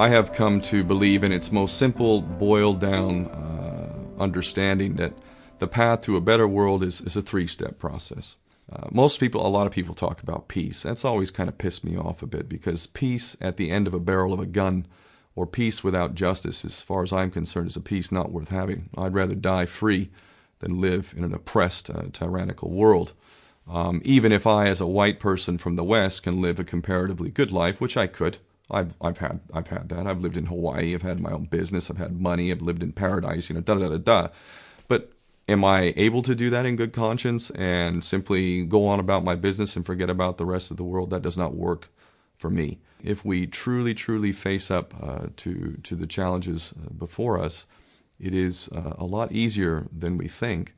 I have come to believe in its most simple, boiled down understanding that the path to a better world is a three-step process. A lot of people talk about peace. That's always kind of pissed me off a bit, because peace at the end of a barrel of a gun, or peace without justice, as far as I'm concerned, is a peace not worth having. I'd rather die free than live in an oppressed, tyrannical world. Even if I, as a white person from the West, can live a comparatively good life, which I could. I've had that. I've lived in Hawaii. I've had my own business. I've had money. I've lived in paradise. But am I able to do that in good conscience and simply go on about my business and forget about the rest of the world? That does not work for me. If we truly, truly face up to the challenges before us, it is a lot easier than we think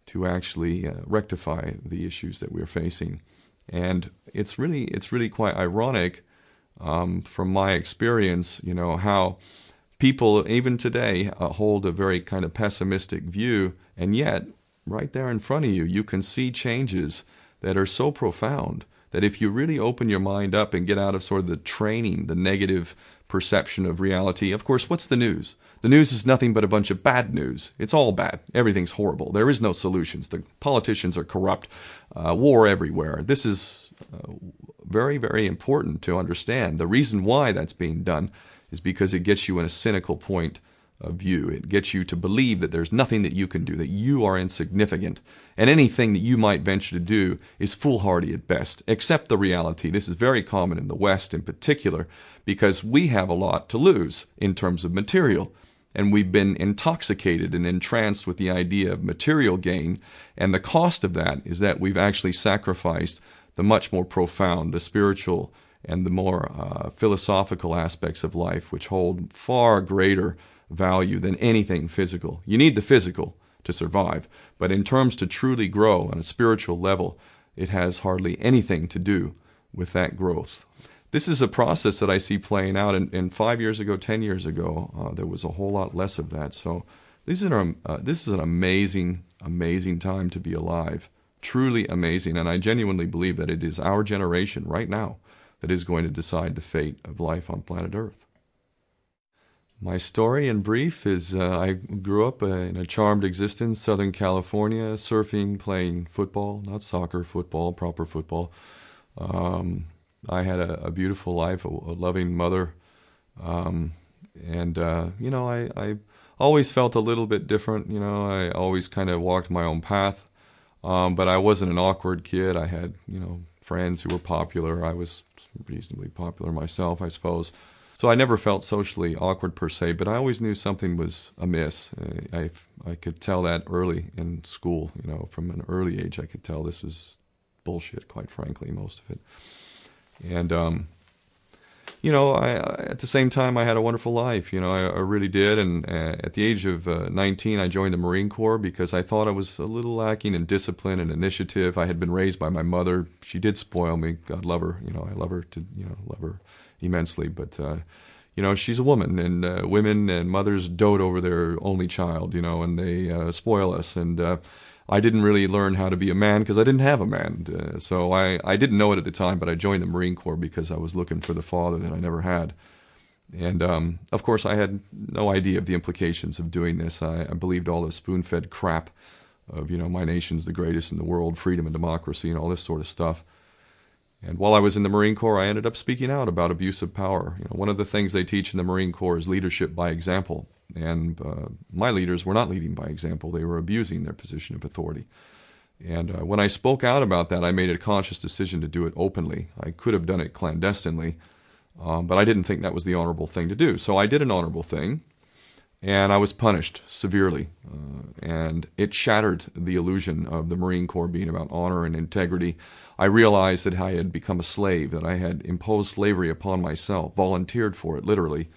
to actually rectify the issues that we're facing. And it's really quite ironic, from my experience, how people, even today, hold a very kind of pessimistic view, and yet, right there in front of you, you can see changes that are so profound that if you really open your mind up and get out of sort of the negative perception of reality. Of course, what's the news? The news is nothing but a bunch of bad news. It's all bad. Everything's horrible. There is no solutions. The politicians are corrupt. War everywhere. This is very, very important to understand. The reason why that's being done is because it gets you in a cynical point of view. It gets you to believe that there's nothing that you can do, that you are insignificant, and anything that you might venture to do is foolhardy at best. Accept the reality. This is very common in the West in particular, because we have a lot to lose in terms of material, and we've been intoxicated and entranced with the idea of material gain, and the cost of that is that we've actually sacrificed the much more profound, the spiritual, and the more philosophical aspects of life, which hold far greater value than anything physical. You need the physical to survive, but in terms to truly grow on a spiritual level, it has hardly anything to do with that growth. This is a process that I see playing out, and 5 years ago, 10 years ago, there was a whole lot less of that. So this is an amazing, amazing time to be alive. Truly amazing, and I genuinely believe that it is our generation right now that is going to decide the fate of life on planet Earth. My story in brief is I grew up in a charmed existence, Southern California, surfing, playing football, not soccer, football, proper football. I had a beautiful life, a loving mother, and I always felt a little bit different. I always kind of walked my own path, but I wasn't an awkward kid. I had friends who were popular. I was reasonably popular myself, I suppose. So I never felt socially awkward per se, but I always knew something was amiss. I could tell that early in school, from an early age I could tell this was bullshit, quite frankly, most of it. And, at the same time I had a wonderful life, I really did. And at the age of 19 I joined the Marine Corps because I thought I was a little lacking in discipline and initiative. I had been raised by my mother. She did spoil me. God love her. I love her love her immensely, but she's a woman, and women and mothers dote over their only child, and they spoil us, and I didn't really learn how to be a man because I didn't have a man, so I didn't know it at the time, but I joined the Marine Corps because I was looking for the father that I never had. And of course I had no idea of the implications of doing this. I believed all the spoon-fed crap of my nation's the greatest in the world, freedom and democracy and all this sort of stuff. And while I was in the Marine Corps, I ended up speaking out about abuse of power. One of the things they teach in the Marine Corps is leadership by example. And my leaders were not leading by example. They were abusing their position of authority. And when I spoke out about that, I made a conscious decision to do it openly. I could have done it clandestinely, but I didn't think that was the honorable thing to do. So I did an honorable thing, and I was punished severely. And it shattered the illusion of the Marine Corps being about honor and integrity. I realized that I had become a slave, that I had imposed slavery upon myself, volunteered for it, literally,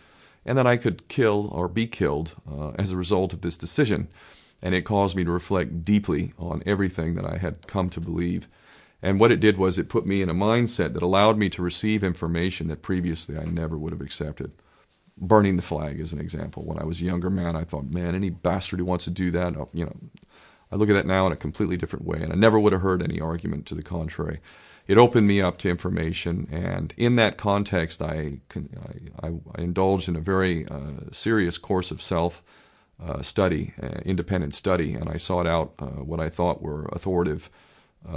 and that I could kill or be killed as a result of this decision. And it caused me to reflect deeply on everything that I had come to believe. And what it did was it put me in a mindset that allowed me to receive information that previously I never would have accepted. Burning the flag is an example. When I was a younger man, I thought, man, any bastard who wants to do that, I look at that now in a completely different way, and I never would have heard any argument to the contrary. it opened me up to information, and in that context, I indulged in a very serious course of self-study, independent study, and I sought out what I thought were authoritative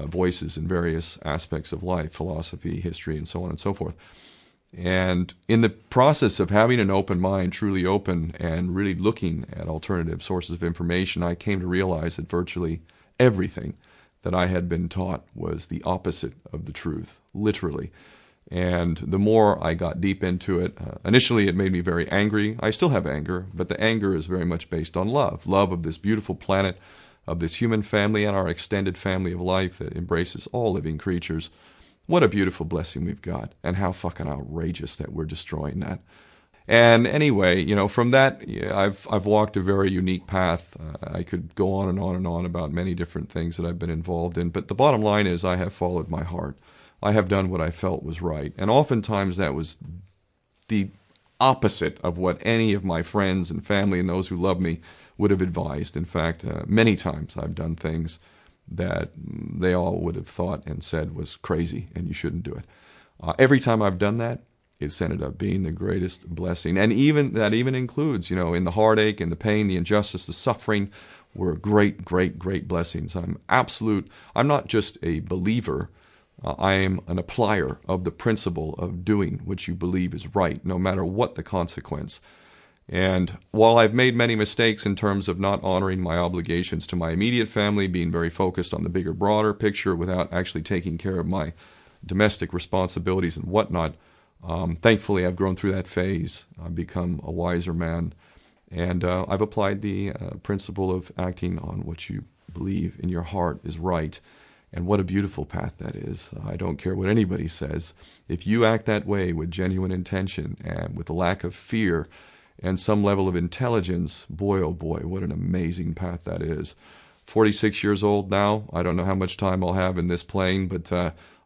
voices in various aspects of life, philosophy, history, and so on and so forth. And in the process of having an open mind, truly open, and really looking at alternative sources of information, I came to realize that virtually everything that I had been taught was the opposite of the truth, literally. And the more I got deep into it, initially it made me very angry. I still have anger, but the anger is very much based on love of this beautiful planet, of this human family and our extended family of life that embraces all living creatures. What a beautiful blessing we've got, and how fucking outrageous that we're destroying that. And anyway, from that, I've walked a very unique path. I could go on and on and on about many different things that I've been involved in, but the bottom line is I have followed my heart. I have done what I felt was right, and oftentimes that was the opposite of what any of my friends and family and those who love me would have advised. In fact, many times I've done things that they all would have thought and said was crazy and you shouldn't do it. Every time I've done that, it's ended up being the greatest blessing. And that even includes, in the heartache and the pain, the injustice, the suffering, were great, great, great blessings. I'm not just a believer, I am an applier of the principle of doing what you believe is right, no matter what the consequence. And while I've made many mistakes in terms of not honoring my obligations to my immediate family, being very focused on the bigger, broader picture without actually taking care of my domestic responsibilities and whatnot, thankfully I've grown through that phase. I've become a wiser man, and I've applied the principle of acting on what you believe in your heart is right. And what a beautiful path that is. I don't care what anybody says. If you act that way with genuine intention and with a lack of fear and some level of intelligence, boy, oh boy, what an amazing path that is. 46 years old now. I don't know how much time I'll have in this plane, but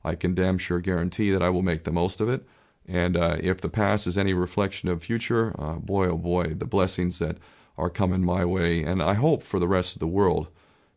I can damn sure guarantee that I will make the most of it. And if the past is any reflection of future, boy, oh boy, the blessings that are coming my way, and I hope for the rest of the world,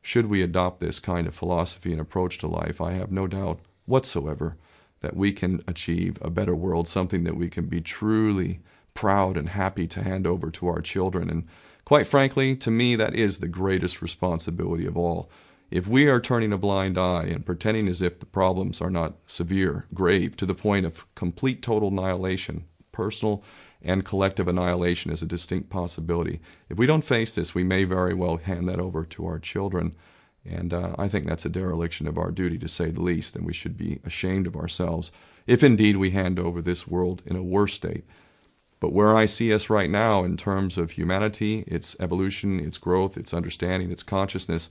should we adopt this kind of philosophy and approach to life, I have no doubt whatsoever that we can achieve a better world, something that we can be truly proud and happy to hand over to our children. And quite frankly, to me, that is the greatest responsibility of all. If we are turning a blind eye and pretending as if the problems are not severe, grave, to the point of complete total annihilation, personal and collective annihilation is a distinct possibility. If we don't face this, we may very well hand that over to our children. And I think that's a dereliction of our duty, to say the least, and we should be ashamed of ourselves if indeed we hand over this world in a worse state. But where I see us right now in terms of humanity, its evolution, its growth, its understanding, its consciousness,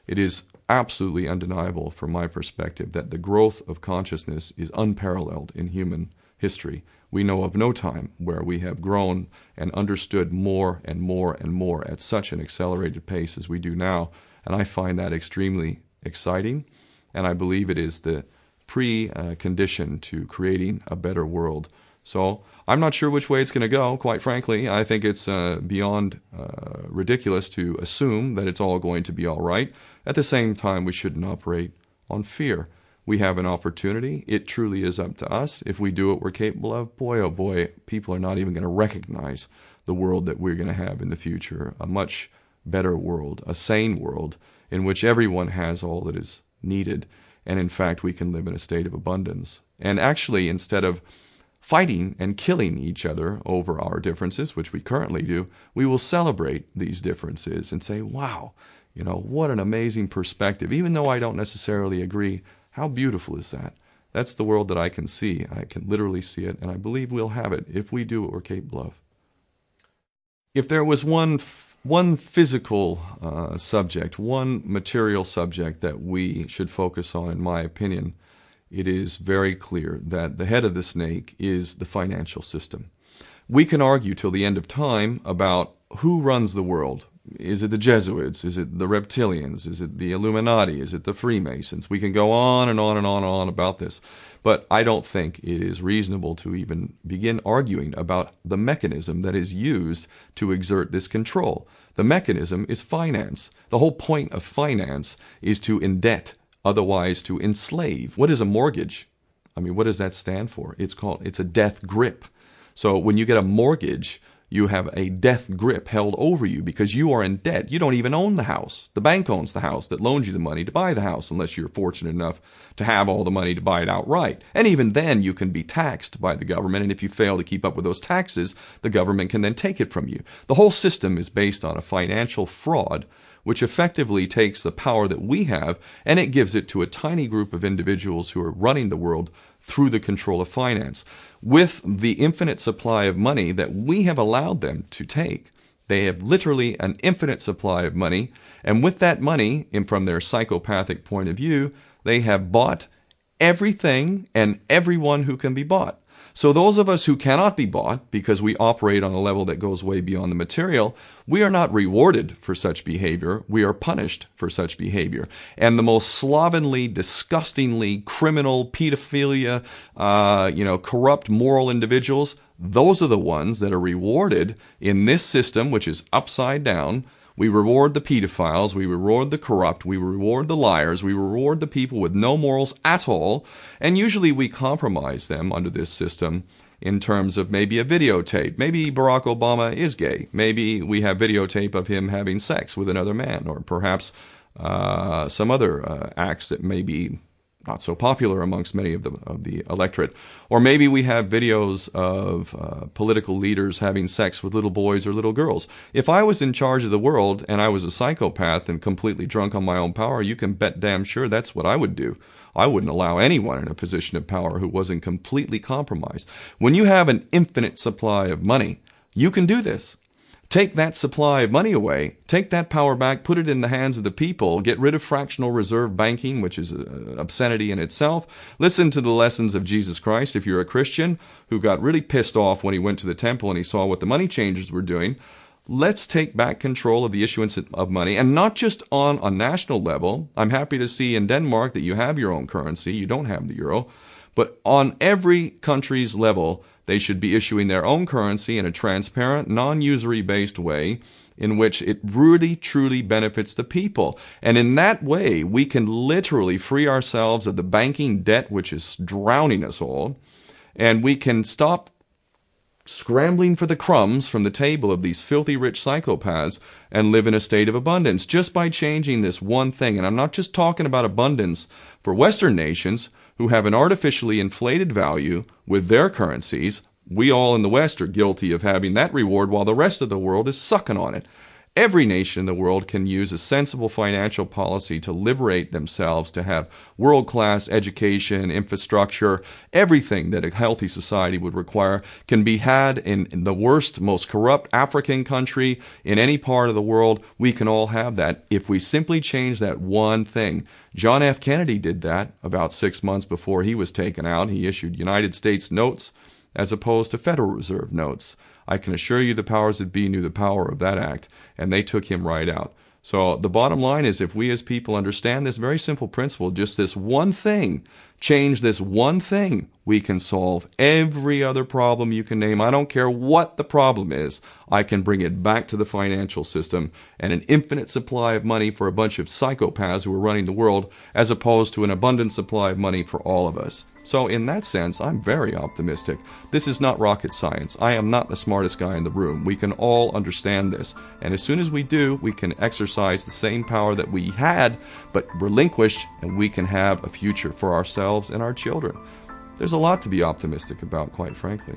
it is absolutely undeniable from my perspective that the growth of consciousness is unparalleled in human history. We know of no time where we have grown and understood more and more and more at such an accelerated pace as we do now, and I find that extremely exciting, and I believe it is the precondition to creating a better world. So I'm not sure which way it's going to go, quite frankly. I think it's beyond ridiculous to assume that it's all going to be all right. At the same time, we shouldn't operate on fear. We have an opportunity. It truly is up to us. If we do what we're capable of, boy, oh boy, people are not even going to recognize the world that we're going to have in the future. A much better world, a sane world, in which everyone has all that is needed. And in fact, we can live in a state of abundance. And actually, instead of fighting and killing each other over our differences, which we currently do, we will celebrate these differences and say, wow, what an amazing perspective. Even though I don't necessarily agree, how beautiful is that? That's the world that I can see. I can literally see it, and I believe we'll have it if we do what we're capable of. If there was one physical subject, one material subject that we should focus on, in my opinion, it is very clear that the head of the snake is the financial system. We can argue till the end of time about who runs the world. Is it the Jesuits? Is it the reptilians? Is it the Illuminati? Is it the Freemasons? We can go on and on and on and on about this. But I don't think it is reasonable to even begin arguing about the mechanism that is used to exert this control. The mechanism is finance. The whole point of finance is to indebt otherwise to enslave. What is a mortgage? I mean, what does that stand for? It's a death grip. So when you get a mortgage, you have a death grip held over you because you are in debt. You don't even own the house. The bank owns the house that loans you the money to buy the house, unless you're fortunate enough to have all the money to buy it outright. And even then, you can be taxed by the government, and if you fail to keep up with those taxes, the government can then take it from you. The whole system is based on a financial fraud, which effectively takes the power that we have and it gives it to a tiny group of individuals who are running the world through the control of finance. With the infinite supply of money that we have allowed them to take, they have literally an infinite supply of money, and with that money, and from their psychopathic point of view, they have bought everything and everyone who can be bought. So those of us who cannot be bought, because we operate on a level that goes way beyond the material, we are not rewarded for such behavior. We are punished for such behavior. And the most slovenly, disgustingly criminal, pedophilia, corrupt moral individuals, those are the ones that are rewarded in this system, which is upside down. We reward the pedophiles, we reward the corrupt, we reward the liars, we reward the people with no morals at all, and usually we compromise them under this system in terms of maybe a videotape. Maybe Barack Obama is gay. The we have videotape of him having sex with another man, or perhaps some other acts that may be not so popular amongst many of the electorate. Or maybe we have videos of political leaders having sex with little boys or little girls. If I was in charge of the world and I was a psychopath and completely drunk on my own power, you can bet damn sure that's what I would do. I wouldn't allow anyone in a position of power who wasn't completely compromised. When you have an infinite supply of money, you can do this. Take that supply of money away, take that power back, put it in the hands of the people, get rid of fractional reserve banking, which is obscenity in itself. Listen to the lessons of Jesus Christ. If you're a Christian who got really pissed off when he went to the temple and he saw what the money changers were doing, let's take back control of the issuance of money, and not just on a national level. I'm happy to see in Denmark that you have your own currency. You don't have the euro. But on every country's level, they should be issuing their own currency in a transparent, non-usury based way in which it really, truly benefits the people. And in that way, we can literally free ourselves of the banking debt which is drowning us all, and we can stop scrambling for the crumbs from the table of these filthy rich psychopaths and live in a state of abundance just by changing this one thing. And I'm not just talking about abundance for Western nations who have an artificially inflated value with their currencies. We all in the West are guilty of having that reward while the rest of the world is sucking on it. Every nation in the world can use a sensible financial policy to liberate themselves, to have world-class education, infrastructure. Everything that a healthy society would require can be had in the worst, most corrupt African country in any part of the world. We can all have that if we simply change that one thing. John F. Kennedy did that about 6 months before he was taken out. He issued United States notes as opposed to Federal Reserve notes. I can assure you the powers that be knew the power of that act, and they took him right out. So the bottom line is, if we as people understand this very simple principle, just this one thing, change this one thing, we can solve every other problem you can name. I don't care what the problem is. I can bring it back to the financial system and an infinite supply of money for a bunch of psychopaths who are running the world, as opposed to an abundant supply of money for all of us. So in that sense, I'm very optimistic. This is not rocket science. I am not the smartest guy in the room. We can all understand this. And as soon as we do, we can exercise the same power that we had, but relinquished, and we can have a future for ourselves and our children. There's a lot to be optimistic about, quite frankly.